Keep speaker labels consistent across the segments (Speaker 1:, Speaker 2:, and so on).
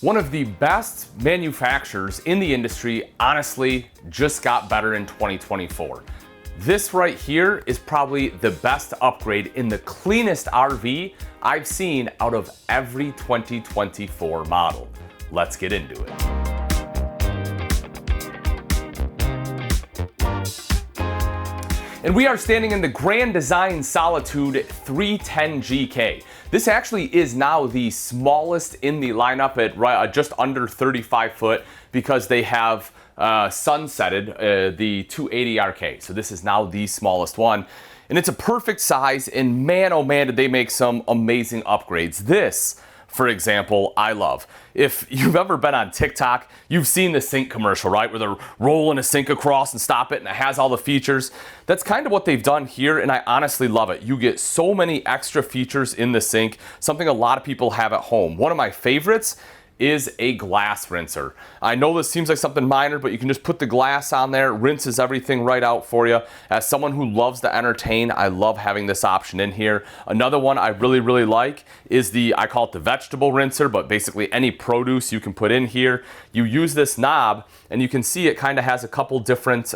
Speaker 1: One of the best manufacturers in the industry, honestly, just got better in 2024. This right here is probably the best upgrade in the cleanest RV I've seen out of every 2024 model. Let's get into it. And we are standing in the Grand Design Solitude 310GK. This actually is now the smallest in the lineup at just under 35 foot because they have sunsetted the 280RK. So this is now the smallest one. And it's a perfect size, and man, oh man, did they make some amazing upgrades. This, for example, I love. If you've ever been on TikTok, you've seen the sink commercial, right? Where they're rolling a sink across and stop it, and it has all the features. That's kind of what they've done here, and I honestly love it. You get so many extra features in the sink, something a lot of people have at home. One of my favorites is a glass rinser. I know this seems like something minor, but you can just put the glass on there, rinses everything right out for you. As someone who loves to entertain, I love having this option in here. Another one I really like is I call it the vegetable rinser, but basically any produce you can put in here. You use this knob, and you can see it kind of has a couple different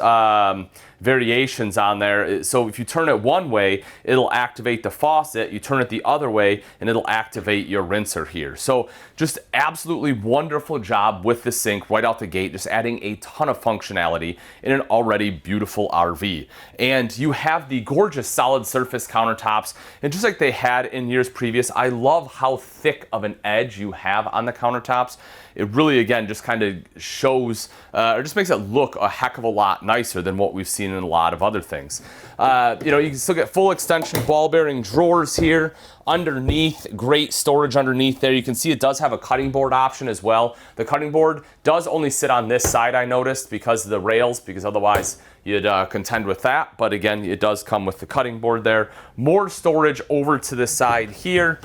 Speaker 1: variations on there. So if you turn it one way, it'll activate the faucet. You turn it the other way, and it'll activate your rinser here. So just absolutely wonderful job with the sink right out the gate, just adding a ton of functionality in an already beautiful RV. And you have the gorgeous solid surface countertops, and just like they had in years previous, I love how thick of an edge you have on the countertops. It really, again, just kind of shows, or just makes it look a heck of a lot nicer than what we've seen in a lot of other things. You can still get full extension ball bearing drawers here. Underneath, great storage underneath there. You can see it does have a cutting board option as well. The cutting board does only sit on this side, I noticed, because of the rails, because otherwise you'd contend with that. But again, it does come with the cutting board there. More storage over to the side here.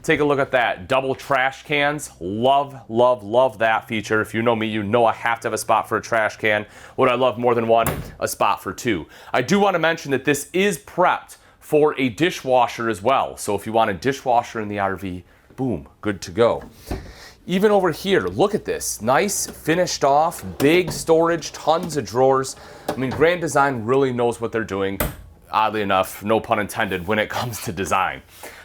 Speaker 1: Take a look at that. Double trash cans. Love that feature. If you know me, you know I have to have a spot for a trash can. What I love more than one, a spot for two. I do want to mention that this is prepped for a dishwasher as well. So if you want a dishwasher in the RV, boom, good to go. Even over here, look at this. Nice, finished off, big storage, tons of drawers. I mean, Grand Design really knows what they're doing, oddly enough, no pun intended, when it comes to design.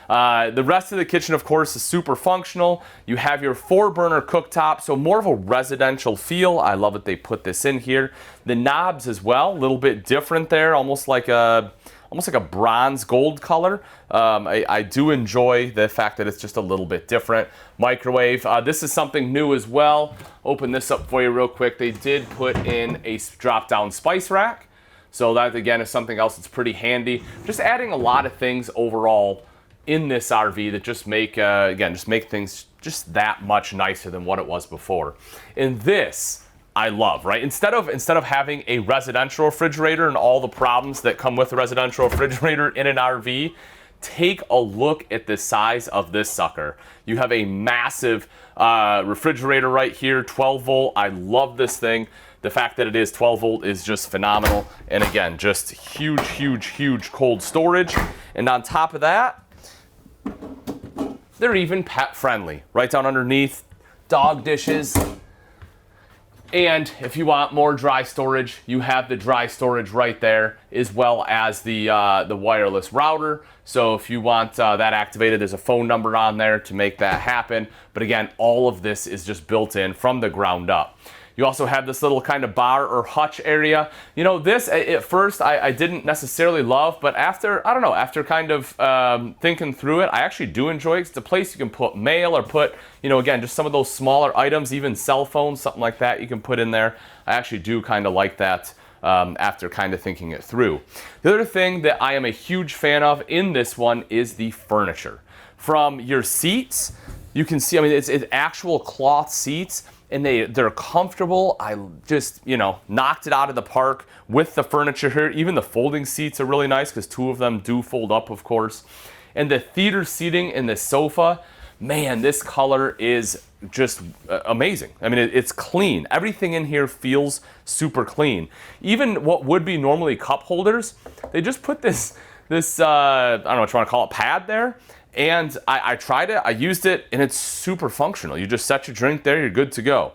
Speaker 1: The rest of the kitchen, of course, is super functional. You have your 4-burner cooktop, so more of a residential feel. I love that they put this in here. The knobs as well, a little bit different there, almost like a bronze gold color. I do enjoy the fact that it's just a little bit different. Microwave, this is something new as well. Open this up for you real quick. They did put in a drop-down spice rack. So that, again, is something else that's pretty handy. Just adding a lot of things overall in this RV that just make things just that much nicer than what it was before. And this I love, right? Instead of having a residential refrigerator and all the problems that come with a residential refrigerator in an RV, take a look at the size of this sucker. You have a massive refrigerator right here, 12 volt. I love this thing. The fact that it is 12 volt is just phenomenal. And again, just huge cold storage. And on top of that, they're even pet friendly. Right down underneath, dog dishes. And if you want more dry storage, you have the dry storage right there, as well as the wireless router. So if you want that activated, there's a phone number on there to make that happen. But again, all of this is just built in from the ground up. You also have this little kind of bar or hutch area. You know, this at first I didn't necessarily love, but after kind of thinking through it, I actually do enjoy it. It's a place you can put mail or put, again, just some of those smaller items, even cell phones, something like that you can put in there. I actually do kind of like that after kind of thinking it through. The other thing that I am a huge fan of in this one is the furniture. From your seats, you can see, it's actual cloth seats. And they're comfortable. I just, knocked it out of the park with the furniture here. Even the folding seats are really nice because 2 of them do fold up, of course. And the theater seating in the sofa, man, this color is just amazing. It's clean. Everything in here feels super clean. Even what would be normally cup holders, they just put this I don't know what you want to call it, pad there. And I tried it, I used it, and it's super functional. You just set your drink there, you're good to go.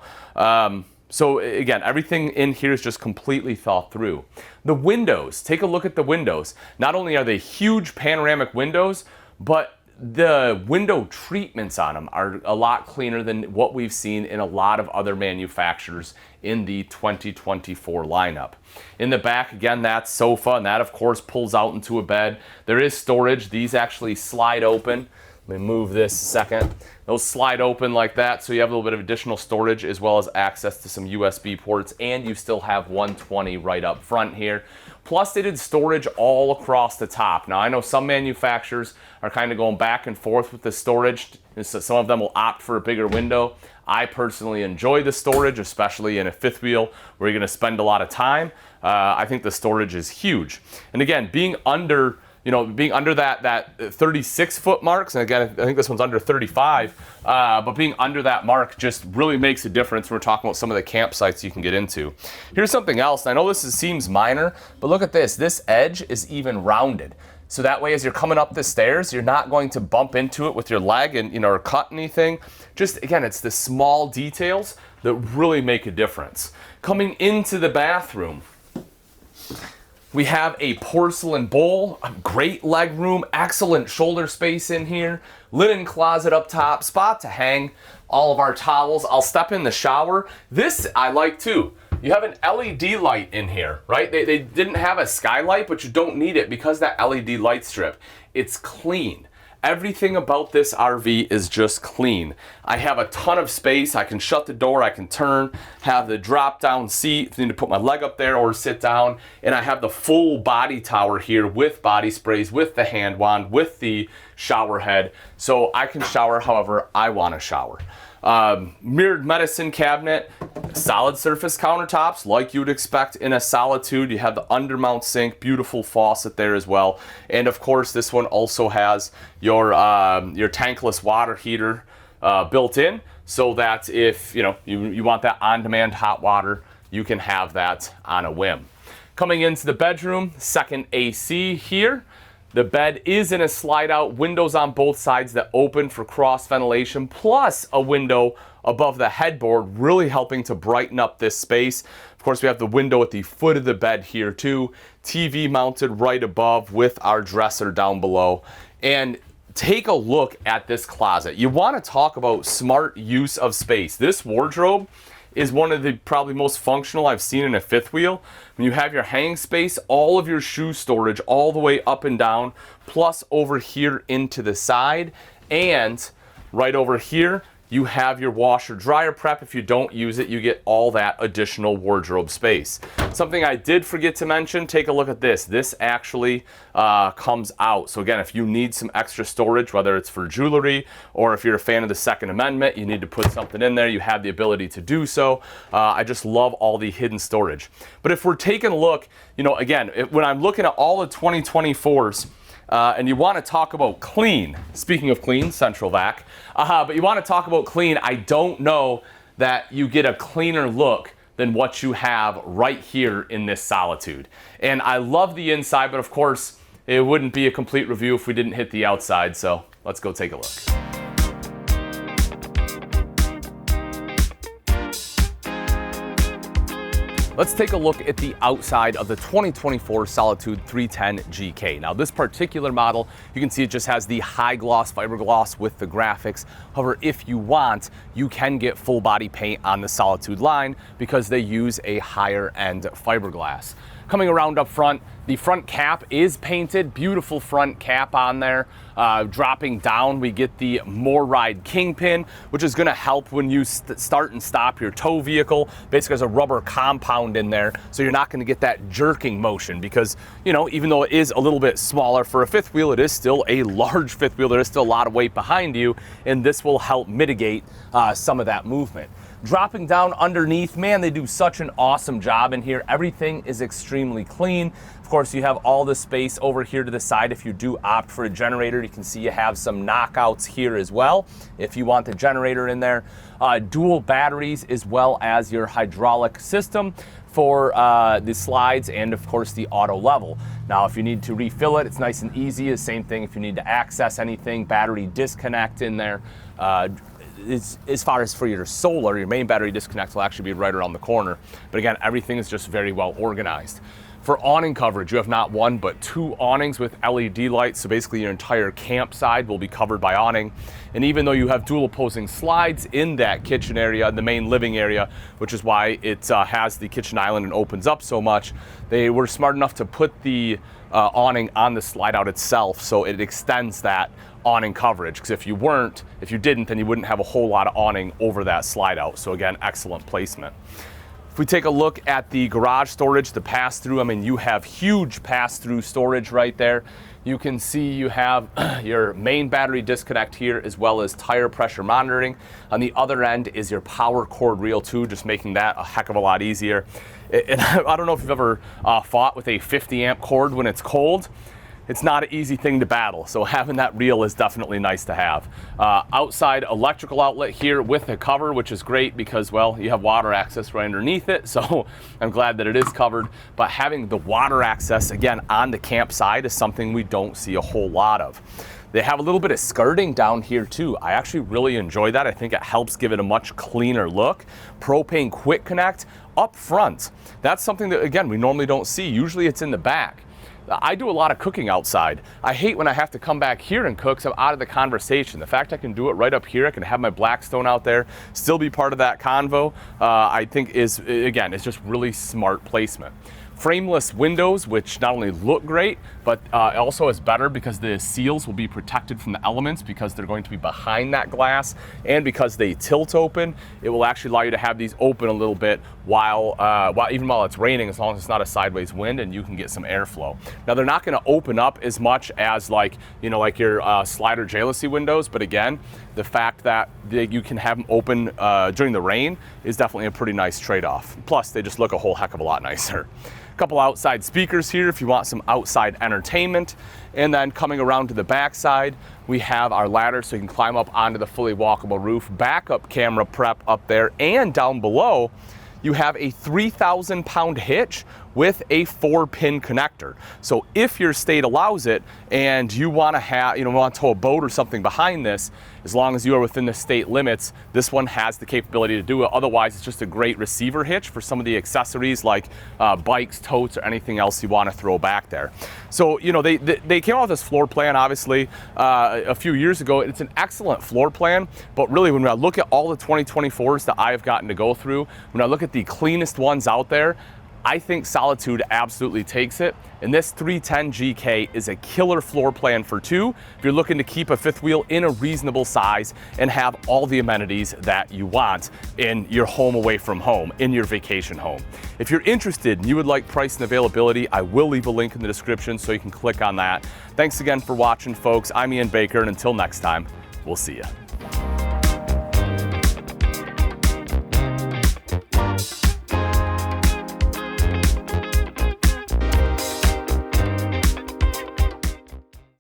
Speaker 1: So again, everything in here is just completely thought through. The windows, take a look at the windows. Not only are they huge panoramic windows, but the window treatments on them are a lot cleaner than what we've seen in a lot of other manufacturers in the 2024 lineup. In the back, again, that's sofa, and that of course pulls out into a bed. There is storage. These actually slide open. Let me move this a second. Those slide open like that, so you have a little bit of additional storage as well as access to some USB ports, and you still have 120 right up front here. Plus, they did storage all across the top. Now, I know some manufacturers are kind of going back and forth with the storage. So some of them will opt for a bigger window. I personally enjoy the storage, especially in a fifth wheel where you're going to spend a lot of time. I think the storage is huge. And again, being under that 36-foot mark, and again, I think this one's under 35, but being under that mark just really makes a difference when we're talking about some of the campsites you can get into. Here's something else, and I know seems minor, but look at this. This edge is even rounded. So that way, as you're coming up the stairs, you're not going to bump into it with your leg and or cut anything. Just, again, it's the small details that really make a difference. Coming into the bathroom, we have a porcelain bowl, a great leg room, excellent shoulder space in here, linen closet up top, spot to hang all of our towels. I'll step in the shower. This I like too. You have an LED light in here, right? They didn't have a skylight, but you don't need it because that LED light strip. It's clean. Everything about this RV is just clean. I have a ton of space. I can shut the door, I can turn, have the drop down seat if I need to put my leg up there or sit down, and I have the full body tower here with body sprays, with the hand wand, with the shower head, so I can shower however I want to shower. Mirrored medicine cabinet, solid surface countertops like you would expect in a Solitude. You have the undermount sink, beautiful faucet there as well, and of course this one also has your tankless water heater built in, so that if you want that on-demand hot water, you can have that on a whim. Coming into the bedroom, second AC here. The bed is in a slide out, windows on both sides that open for cross ventilation, plus a window above the headboard, really helping to brighten up this space. Of course, we have the window at the foot of the bed here too, TV mounted right above with our dresser down below. And take a look at this closet. You want to talk about smart use of space. This wardrobe is one of the probably most functional I've seen in a fifth wheel. When you have your hanging space, all of your shoe storage all the way up and down, plus over here into the side, and right over here, you have your washer dryer prep. If you don't use it, you get all that additional wardrobe space. Something I did forget to mention, take a look at this. This actually comes out. So again, if you need some extra storage, whether it's for jewelry or if you're a fan of the Second Amendment, you need to put something in there, you have the ability to do so. I just love all the hidden storage. But if we're taking a look, again, when I'm looking at all the 2024s, and you want to talk about clean, speaking of clean, central vac, but you want to talk about clean, I don't know that you get a cleaner look than what you have right here in this Solitude. And I love the inside, but of course, it wouldn't be a complete review if we didn't hit the outside, so let's go take a look. Let's take a look at the outside of the 2024 Solitude 310 GK. Now this particular model, you can see it just has the high gloss fiberglass with the graphics. However, if you want, you can get full body paint on the Solitude line because they use a higher end fiberglass. Coming around up front, the front cap is painted, beautiful front cap on there. Dropping down, we get the More Ride Kingpin, which is gonna help when you start and stop your tow vehicle. Basically, there's a rubber compound in there, so you're not gonna get that jerking motion because, even though it is a little bit smaller for a fifth wheel, it is still a large fifth wheel. There is still a lot of weight behind you, and this will help mitigate some of that movement. Dropping down underneath, man, they do such an awesome job in here. Everything is extremely clean. Of course, you have all the space over here to the side. If you do opt for a generator, you can see you have some knockouts here as well if you want the generator in there. Dual batteries as well as your hydraulic system for the slides and of course the auto level. Now if you need to refill it, it's nice and easy. The same thing if you need to access anything, battery disconnect in there. As far as for your solar, your main battery disconnect will actually be right around the corner. But again, everything is just very well organized. For awning coverage, you have not one, but 2 awnings with LED lights. So basically your entire campsite will be covered by awning. And even though you have dual opposing slides in that kitchen area, the main living area, which is why it has the kitchen island and opens up so much, they were smart enough to put the awning on the slide out itself, so it extends that awning coverage. Because if you didn't, then you wouldn't have a whole lot of awning over that slide out. So again, excellent placement. If we take a look at the garage storage, the pass-through, I mean, you have huge pass-through storage right there. You can see you have your main battery disconnect here as well as tire pressure monitoring. On the other end is your power cord reel too, just making that a heck of a lot easier. And I don't know if you've ever fought with a 50 amp cord when it's cold. It's not an easy thing to battle, so having that reel is definitely nice to have. Outside electrical outlet here with a cover, which is great because, well, you have water access right underneath it, so I'm glad that it is covered. But having the water access, again, on the campsite is something we don't see a whole lot of. They have a little bit of skirting down here too. I actually really enjoy that. I think it helps give it a much cleaner look. Propane quick connect up front. That's something that, again, we normally don't see. Usually it's in the back. I do a lot of cooking outside. I hate when I have to come back here and cook, so I'm out of the conversation. The fact I can do it right up here, I can have my Blackstone out there, still be part of that convo, I think is, again, it's just really smart placement. Frameless windows, which not only look great, but also is better because the seals will be protected from the elements because they're going to be behind that glass, and because they tilt open, it will actually allow you to have these open a little bit even while it's raining, as long as it's not a sideways wind, and you can get some airflow. Now they're not going to open up as much as like your slider jalousie windows, but again, the fact that you can have them open during the rain is definitely a pretty nice trade-off. Plus, they just look a whole heck of a lot nicer. Couple outside speakers here if you want some outside entertainment. And then coming around to the back side, we have our ladder so you can climb up onto the fully walkable roof. Backup camera prep up there, and down below you have a 3,000 pound hitch with a 4-pin connector. So if your state allows it and you want to tow a boat or something behind this, as long as you are within the state limits, this one has the capability to do it. Otherwise, it's just a great receiver hitch for some of the accessories like bikes, totes, or anything else you want to throw back there. So, they came out with this floor plan, obviously, a few years ago. It's an excellent floor plan, but really when I look at all the 2024s that I have gotten to go through, when I look at the cleanest ones out there, I think Solitude absolutely takes it, and this 310 GK is a killer floor plan for 2 if you're looking to keep a fifth wheel in a reasonable size and have all the amenities that you want in your home away from home, in your vacation home. If you're interested and you would like price and availability, I will leave a link in the description so you can click on that. Thanks again for watching, folks. I'm Ian Baker, and until next time, we'll see you.